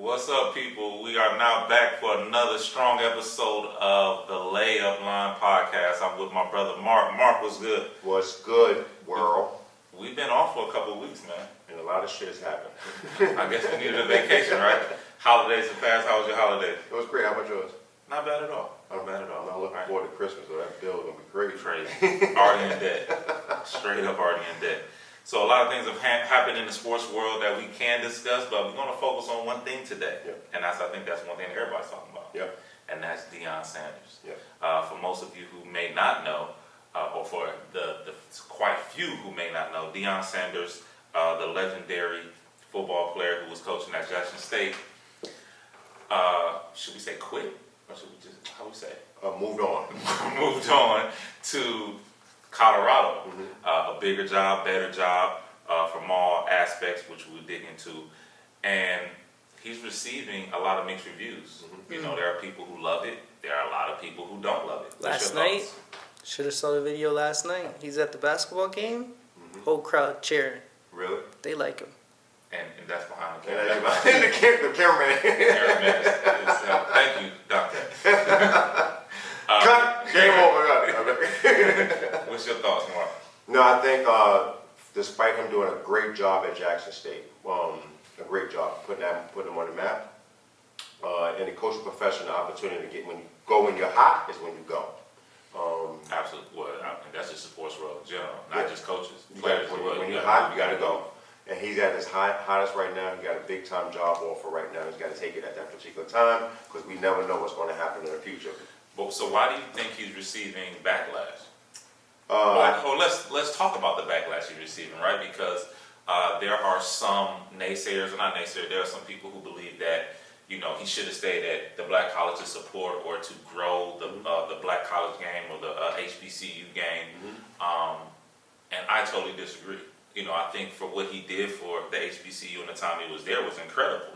What's up, people? We are now back for another strong episode of the Layup Line Podcast. I'm with my brother Mark. Mark, what's good? What's good, world? We've been off for a couple of weeks, man. And a lot of shit's happened. I guess we needed a vacation, right? Holidays have passed. How was your holiday? It was great. How about yours? Not bad at all. Not bad at all. I'm looking forward to Christmas, so that bill's going to be great. Crazy. Already in debt. Straight up already in debt. So a lot of things have happened in the sports world that we can discuss, but we're going to focus on one thing today. Yep. And I think that's one thing that everybody's talking about. Yep. And that's Deion Sanders. Yep. For most of you who may not know, or for the quite few who may not know, Deion Sanders, the legendary football player who was coaching at Jackson State, should we say quit? Or should we just, how we say it? Moved on. Moved on to Colorado. Mm-hmm. A bigger job, better job from all aspects, which we'll dig into. And he's receiving a lot of mixed reviews. Mm-hmm. You know, there are people who love it. There are a lot of people who don't love it. Last night, should have saw the video last night. He's at the basketball game. Mm-hmm. Whole crowd cheering. Really? They like him. And that's behind the camera. And the cameraman. The cameraman is thank you, Doctor. Cut. Game over. What's your thoughts, Mark? No, I think despite him doing a great job at Jackson State, a great job putting them on the map, in the coaching profession, the opportunity to get when you're hot is when you go. Absolutely. Well, I mean, that's just the sports world in general, not just coaches. When you're hot, you got to go. And he's at his hottest right now. He got a big time job offer right now. He's got to take it at that particular time because we never know what's going to happen in the future. But so why do you think he's receiving backlash? Let's talk about the backlash he's receiving, right? Because there are some naysayers, or not naysayers. There are some people who believe that he should have stayed at the black college to support or to grow the black college game or the HBCU game, and I totally disagree. I think for what he did for the HBCU and the time he was there was incredible.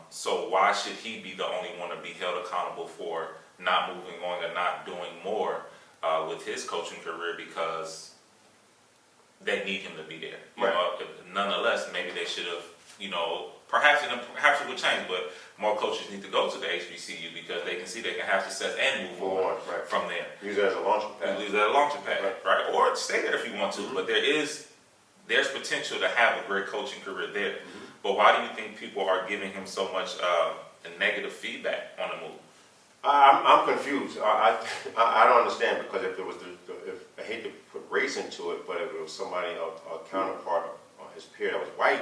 So why should he be the only one to be held accountable for not moving on and not doing more with his coaching career because they need him to be there? Nonetheless, maybe they should have, perhaps it would change, but more coaches need to go to the HBCU because they can see they can have success and move on from there. Use it as a launching pad. Use it as a launching pad, right? Or stay there if you want to, but there's potential to have a great coaching career there. But why do you think people are giving him so much negative feedback on the move? I'm confused. I don't understand because if it was I hate to put race into it, but if it was somebody, a counterpart or his peer that was white,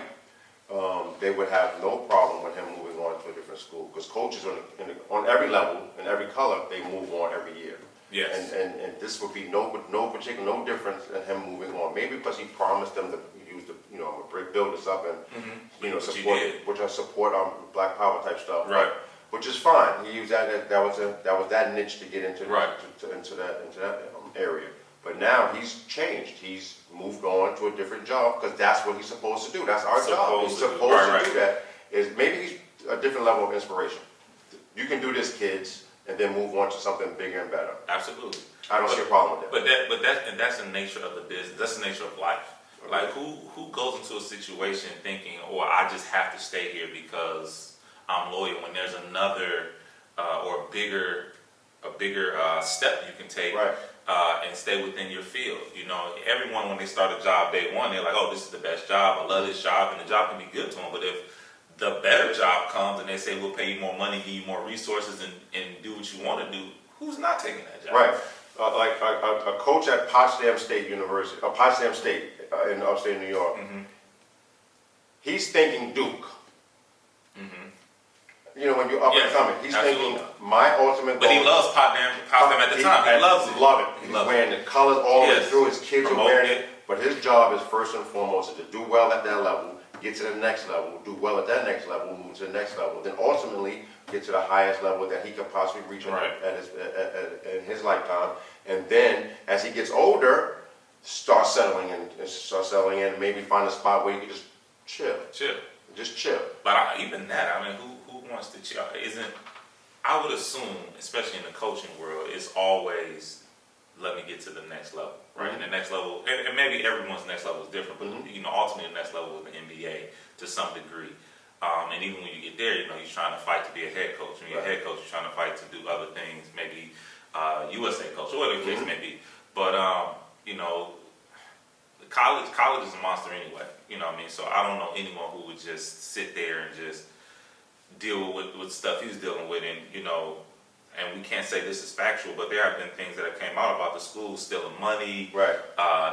they would have no problem with him moving on to a different school because coaches on every level and every color they move on every year. Yes. And this would be no difference than him moving on. Maybe because he promised them to use I'm gonna build this up and support Black Power type stuff. Right. Which is fine. He used that was that niche to get into into that area. But now he's changed. He's moved on to a different job because that's what he's supposed to do. That's our job. He's supposed to do that. Maybe he's a different level of inspiration. You can do this, kids, and then move on to something bigger and better. Absolutely. I don't see a problem with that. But that's the nature of the business. That's the nature of life. Okay. Like who goes into a situation thinking, I just have to stay here because I'm loyal when there's another or a bigger step you can take and stay within your field. Everyone when they start a job day one, they're like, this is the best job. I love this job, and the job can be good to them. But if the better job comes and they say we'll pay you more money, give you more resources, and do what you want to do, who's not taking that job? Right. Like a coach at Potsdam State University, Potsdam State in upstate New York, he's thinking Duke. When you're up and coming, he's thinking my ultimate goal. But he loves Potsdam at the time. He loves it. Love it. He's wearing the colors all the way through. His kids are wearing it. But his job is first and foremost to do well at that level, get to the next level, do well at that next level, move to the next level, then ultimately get to the highest level that he could possibly reach in his lifetime. And then, as he gets older, start settling in, maybe find a spot where you can just chill. Just chill. But even that, who wants to chill? I would assume, especially in the coaching world, it's always let me get to the next level, right? And the next level, and maybe everyone's next level is different, but ultimately the next level is the NBA to some degree. And even when you get there, you're trying to fight to be a head coach. When you're a head coach, you're trying to fight to do other things, maybe USA coach, or whatever the case may be. But college is a monster anyway. You know what I mean? So I don't know anyone who would just sit there and just deal with stuff he's dealing with, and and we can't say this is factual, but there have been things that have came out about the school stealing money, Right.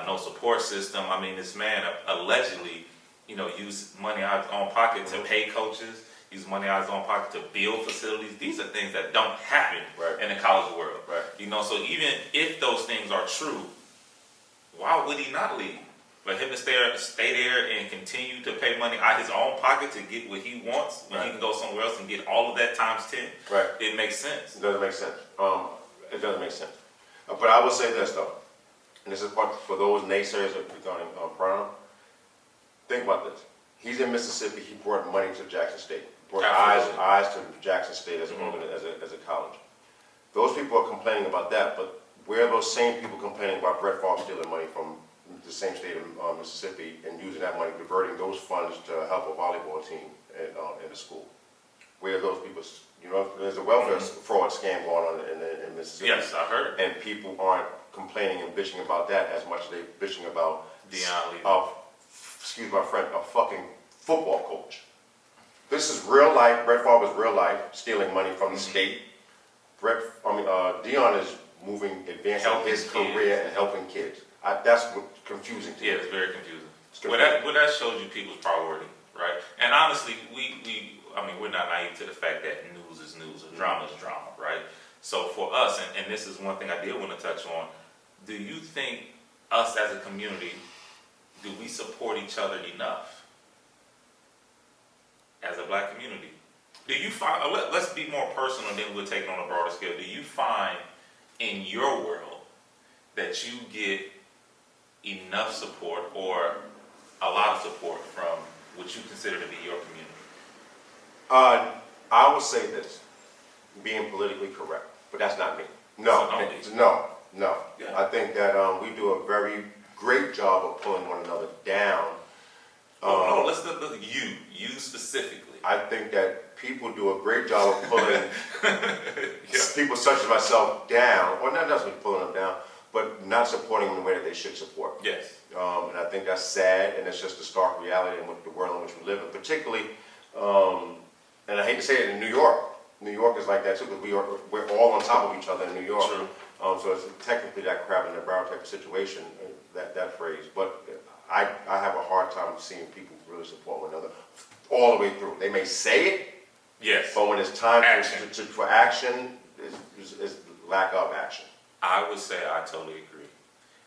No support system. I mean, this man allegedly, used money out of his own pocket to pay coaches, use money out of his own pocket to build facilities. These are things that don't happen in the college world. Right. So even if those things are true, why would he not leave? Let him stay there and continue to pay money out of his own pocket to get what he wants when he can go somewhere else and get all of that times 10. Right. It makes sense. It doesn't make sense. It doesn't make sense. But I will say this though, and this is for those naysayers regarding Brown. Think about this. He's in Mississippi. He brought money to Jackson State. Brought eyes to Jackson State as a college. Those people are complaining about that, but where are those same people complaining about Brett Favre stealing money from the same state of Mississippi and using that money, diverting those funds to help a volleyball team in the school? Where are those people? There's a welfare fraud scam going on in Mississippi. Yes, I heard. And people aren't complaining and bitching about that as much as they're bitching about Deion excuse my friend, a fucking football coach. This is real life. Brett Favre is real life, stealing money from the state. Deion is advancing his career and helping kids. That's what's confusing to me. Yeah, it's very confusing. Well, that shows you people's priority, right? And honestly, we're not naive to the fact that news is news or drama is drama, right? So for us, and this is one thing I did want to touch on, do you think us as a community, do we support each other enough as a black community? Do you find, let's be more personal, and then we'll take it on a broader scale. Do you find in your world that you get enough support or a lot of support from what you consider to be your community? I will say this, being politically correct, but that's not me. No. Yeah. I think that we do a very great job of pulling one another down. No, let's look at you specifically. I think that people do a great job of pulling people such as myself down, or not necessarily pulling them down, but not supporting them in the way that they should support. Yes. And I think that's sad, and it's just the stark reality in the world in which we live in. Particularly, and I hate to say it, in New York. New York is like that too, because we're all on top of each other in New York. True. So it's technically that crab in the barrel type of situation, that phrase. But I have a hard time seeing people really support one another all the way through. They may say it, yes, but when it's time for action, it's lack of action. I would say I totally agree,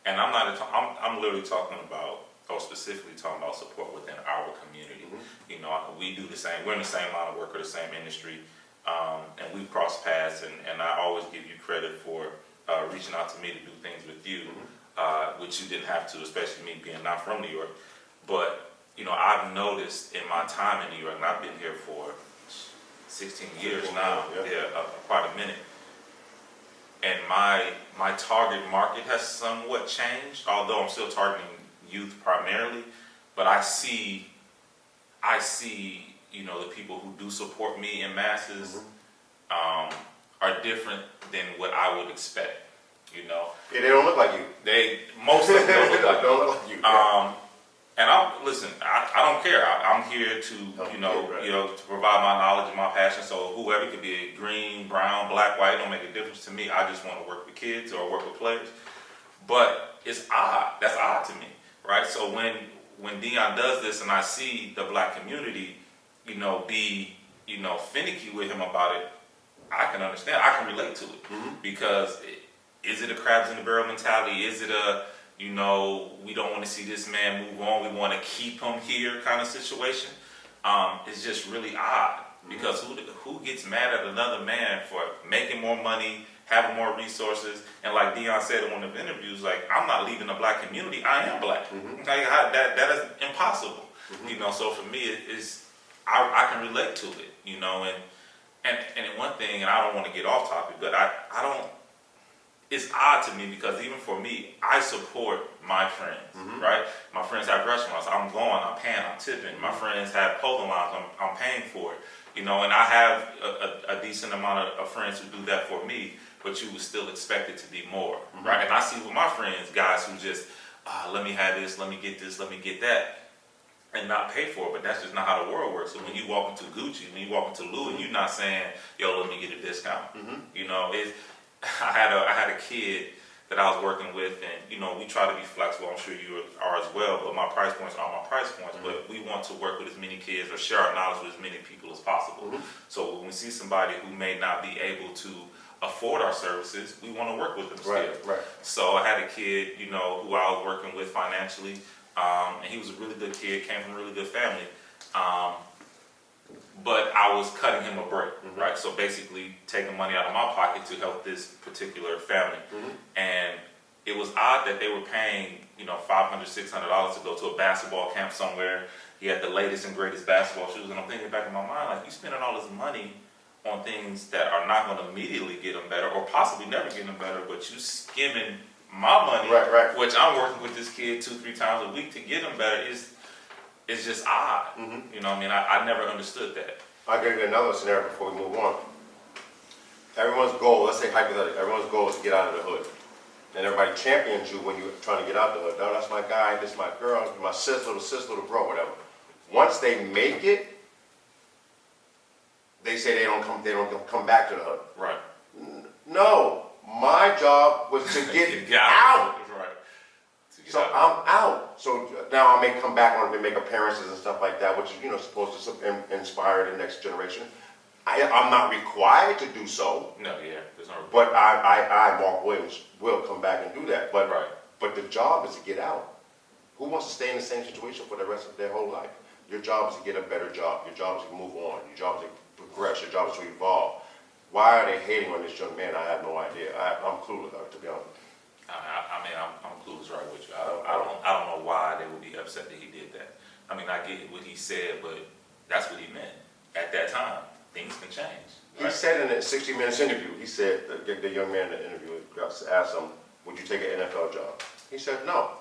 and I'm literally talking about, or specifically talking about support within our community. Mm-hmm. We do the same. We're in the same line of work or the same industry, and we cross paths. And I always give you credit for reaching out to me to do things with you, which you didn't have to, especially me being not from New York. But I've noticed in my time in New York, and I've been here for 16 years now, quite a minute. And my target market has somewhat changed, although I'm still targeting youth primarily. But I see the people who do support me in masses are different than what I would expect. Yeah, they don't look like you. Most of them don't look like you. Yeah. And I don't care. I'm here to, to provide my knowledge and my passion. So whoever could be a green, brown, black, white, don't make a difference to me. I just want to work with kids or work with players. But it's odd. That's odd to me, right? So when Deion does this, and I see the black community, be, finicky with him about it, I can understand. I can relate to it because is it a crabs in the barrel mentality? Is it a we don't want to see this man move on. We want to keep him here kind of situation. It's just really odd because who gets mad at another man for making more money, having more resources? And like Deion said in one of the interviews, like, I'm not leaving the black community. I am black. That is impossible. So for me, I can relate to it. And one thing, and I don't want to get off topic, but I it's odd to me because even for me, I support my friends, right? My friends have restaurants. I'm going, I'm paying, I'm tipping. My friends have clothing lines. I'm paying for it. You know, and I have a decent amount of friends who do that for me, but you would still expect it to be more, right? And I see with my friends, guys who just, let me have this, let me get this, let me get that, and not pay for it. But that's just not how the world works. So when you walk into Gucci, when you walk into Louis, you're not saying, yo, let me get a discount. You know, I had a kid that I was working with, and you know, we try to be flexible. I'm sure you are as well, but my price points are my price points. But we want to work with as many kids or share our knowledge with as many people as possible. So when we see somebody who may not be able to afford our services, we want to work with them still. Right. So I had a kid, you know, who I was working with financially, and he was a really good kid, came from a really good family. But I was cutting him a break, right? So basically taking money out of my pocket to help this particular family. And it was odd that they were paying, you know, $500, $600 to go to a basketball camp somewhere. He had the latest and greatest basketball shoes. And I'm thinking back in my mind, like, you spending all this money on things that are not going to immediately get them better or possibly never get them better, but you skimming my money, Right. which I'm working with this kid 2-3 times a week to get them better, it's just odd. You know what I mean? I never understood that. I'll give you another scenario before we move on. Everyone's goal, let's say hypothetically, everyone's goal is to get out of the hood. And everybody champions you when you're trying to get out the hood. Oh, that's my guy, this is my girl, my sis, little bro, whatever. Once they make it, they say they don't come back to the hood. Right. No, my job was to get out. Right. So I'm out. So now I may come back on and make appearances and stuff like that, which is, you know, supposed to inspire the next generation. I'm not required to do so. No, yeah. There's no. But I, Mark Williams, will come back and do that. But Right. But the job is to get out. Who wants to stay in the same situation for the rest of their whole life? Your job is to get a better job. Your job is to move on. Your job is to progress. Your job is to evolve. Why are they hating on this young man? I have no idea. I'm clueless, to be honest. I mean, I'm clueless right with you. I don't know why they would be upset that he did that. I mean, I get what he said, but that's what he meant at that time. Things can change. He Right? said in a 60 Minutes interview, he said, the young man in the interview asked him, would you take an NFL job? He said no.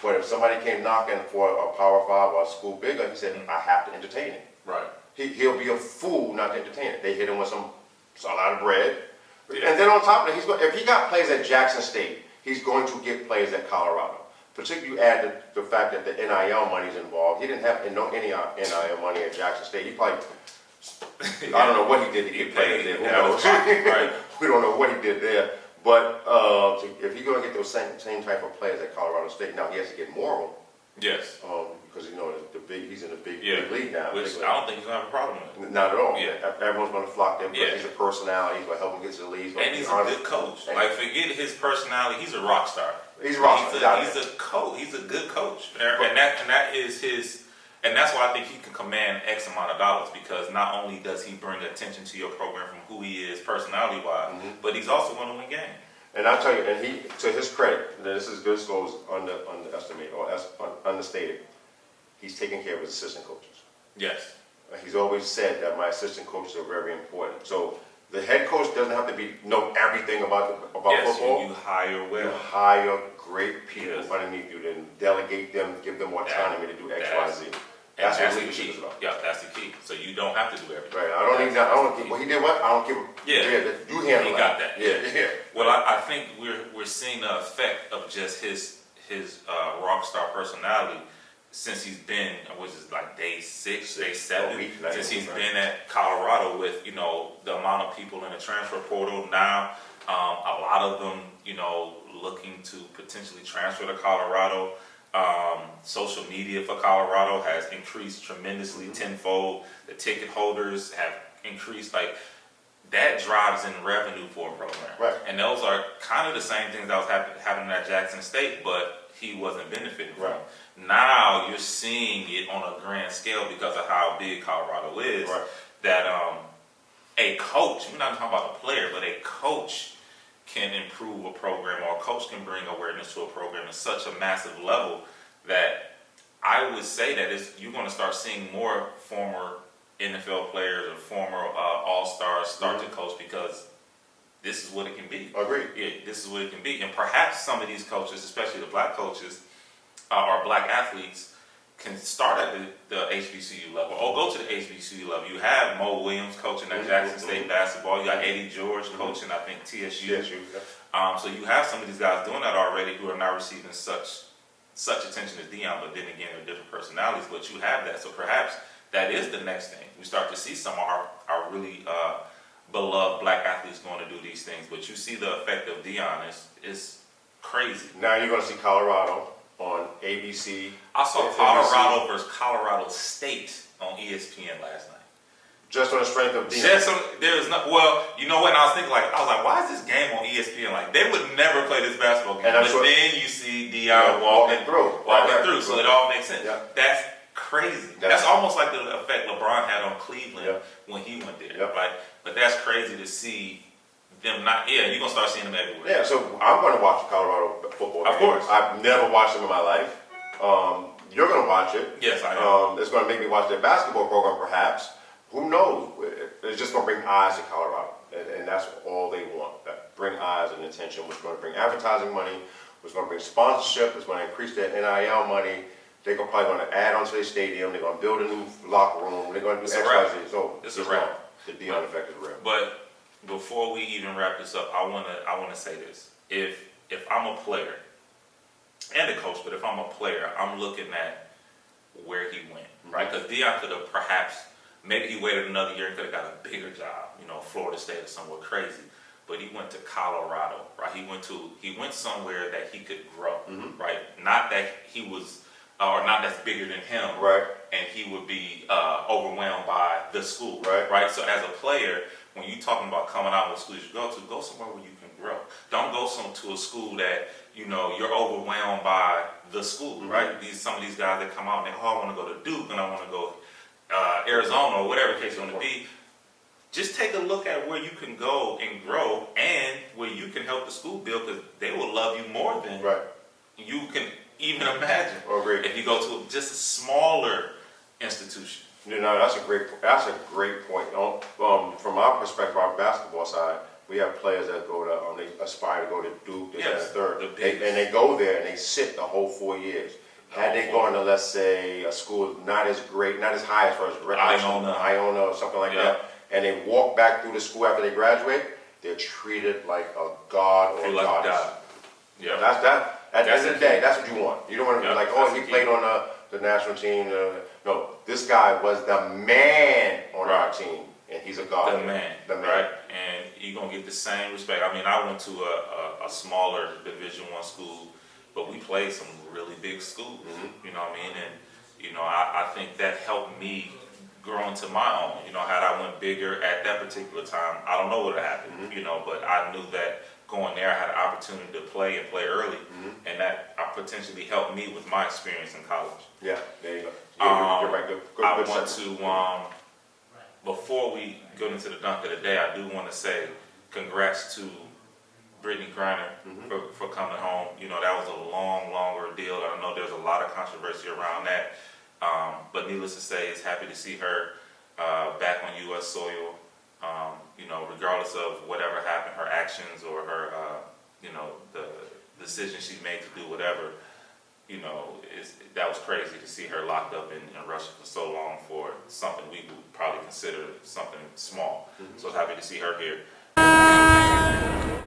But if somebody came knocking for a Power 5 or a school bigger, he said, I have to entertain it. Right. He'll be a fool not to entertain it. They hit him with a lot of bread. And then on top of that, if he got plays at Jackson State, he's going to get plays at Colorado. Particularly you add the fact that the NIL money is involved. He didn't have any NIL money at Jackson State. He probably, I don't know what he did to get players there. Who knows? Right. We don't know what he did there. But if he's going to get those same type of players at Colorado State, now he has to get more of them. Yes. Because you know he's in the big league now. Which I don't think he's gonna have a problem with. Not at all. Yeah. Everyone's going to flock there because Yeah. he's a personality. He's going to help him get to the league. And he's a good coach. Like, forget his personality. He's a rock star. He's a rock star. He's a coach. He's a good coach. And that is his. And that's why I think he can command X amount of dollars, because not only does he bring attention to your program from who he is personality-wise, but he's also going to win games. And I'll tell you, and he, to his credit, this goes underestimated or understated. He's taking care of his assistant coaches. Yes. He's always said that my assistant coaches are very important. So the head coach doesn't have to know everything about football. You hire well. You hire great people Yes. underneath you, then delegate them, give them autonomy to do X, Y, Z. That's what the leadership key. is about. Yeah, that's the key. So you don't have to do everything. Right. I don't give. Well, he did what? I don't give. You handle He that. got that. Yeah. Well, I think we're seeing the effect of just his rock star personality since he's been, which is like day 6, day 7, since he's been at Colorado with, you know, the amount of people in the transfer portal now, a lot of them, you know, looking to potentially transfer to Colorado. Social media for Colorado has increased tremendously, tenfold. The ticket holders have increased. Like, that drives in revenue for a program. Right. And those are kind of the same things that was happening at Jackson State, but he wasn't benefiting from. Right. Now you're seeing it on a grand scale because of how big Colorado is. Right. That a coach, we're not talking about a player, but a coach can improve a program, or a coach can bring awareness to a program at such a massive level that I would say that you're going to start seeing more former NFL players or former All-Stars start to coach, because this is what it can be. Agreed. Yeah, this is what it can be. And perhaps some of these coaches, especially the black coaches, or black athletes, can start at the HBCU level or go to the HBCU level. You have Mo Williams coaching at Jackson State basketball. You got Eddie George coaching, I think, TSU. So you have some of these guys doing that already who are not receiving such attention as Deion, but then again, they're different personalities. But you have that. So perhaps that is the next thing. We start to see some of our really beloved black athletes going to do these things. But you see the effect of Deion is crazy. Now you're going to see Colorado on ABC. I saw Colorado versus Colorado State on ESPN last night. Just on the strength of Deion. There's no. Well, you know what? And I was thinking why is this game on ESPN? Like they would never play this basketball game. But then you see Deion walking through. So it all makes sense. Yeah. That's crazy. That's almost like the effect LeBron had on Cleveland when he went there. Yep. Right? But that's crazy to see them not. Yeah, you're gonna start seeing them everywhere. Yeah, so I'm going to watch the Colorado football game. Of course. I've never watched them in my life. You're going to watch it. Yes, I am. It's going to make me watch their basketball program, perhaps. Who knows? It's just going to bring eyes to Colorado, and that's all they want. Bring eyes and attention, which is going to bring advertising money, which is going to bring sponsorship, it's going to increase their NIL money. They're probably going to add onto their stadium. They're going to build a new locker room. They're going to do XYZ. So it's a wrap. The Deion effect is real. But before we even wrap this up, I wanna say this. If I'm a player and a coach, but if I'm a player, I'm looking at where he went, right? Because Deion could have perhaps, maybe he waited another year and could have got a bigger job, Florida State or somewhere crazy. But he went to Colorado, right? He went somewhere that he could grow, right? Not that he was, or not that's bigger than him, right? And he would be overwhelmed by the school, right? Right. So as a player, when you're talking about coming out, what schools you go somewhere where you can grow. Don't go to a school that you're overwhelmed by the school, right? Some of these guys that come out and I want to go to Duke and I want to go Arizona or whatever the case you want to be. Just take a look at where you can go and grow, and where you can help the school build, because they will love you more than you can even imagine. If you go to just a smaller institution. That's a great point. From our perspective, our basketball side, we have players that go to, they aspire to go to Duke, this and the third, and they go there and they sit the whole 4 years. Had they gone to, let's say, a school not as great, not as high as far as Iona or something like that, and they walk back through the school after they graduate, they're treated like a god or a goddess. Yeah. That's that. At the end of the day, that's what you want. You don't want to be like, he played on the national team. No, this guy was the man on our team, and he's a god. The man, right? And you're gonna get the same respect. I mean, I went to a smaller Division I school, but we played some really big schools. You know what I mean? And I think that helped me grow into my own. Had I went bigger at that particular time, I don't know what would have happened. But I knew that going there, I had an opportunity to play and play early, and that potentially helped me with my experience in college. Yeah, there you go. You're right. Good I want to, before we go into the dunk of the day, I do want to say congrats to Brittany Griner for coming home. That was a long ordeal. I know there's a lot of controversy around that, but needless to say, it's happy to see her back on U.S. soil. Regardless of whatever happened, her actions or her, the decision she made to do whatever, that was crazy to see her locked up in Russia for so long for something we would probably consider something small. So I was happy to see her here.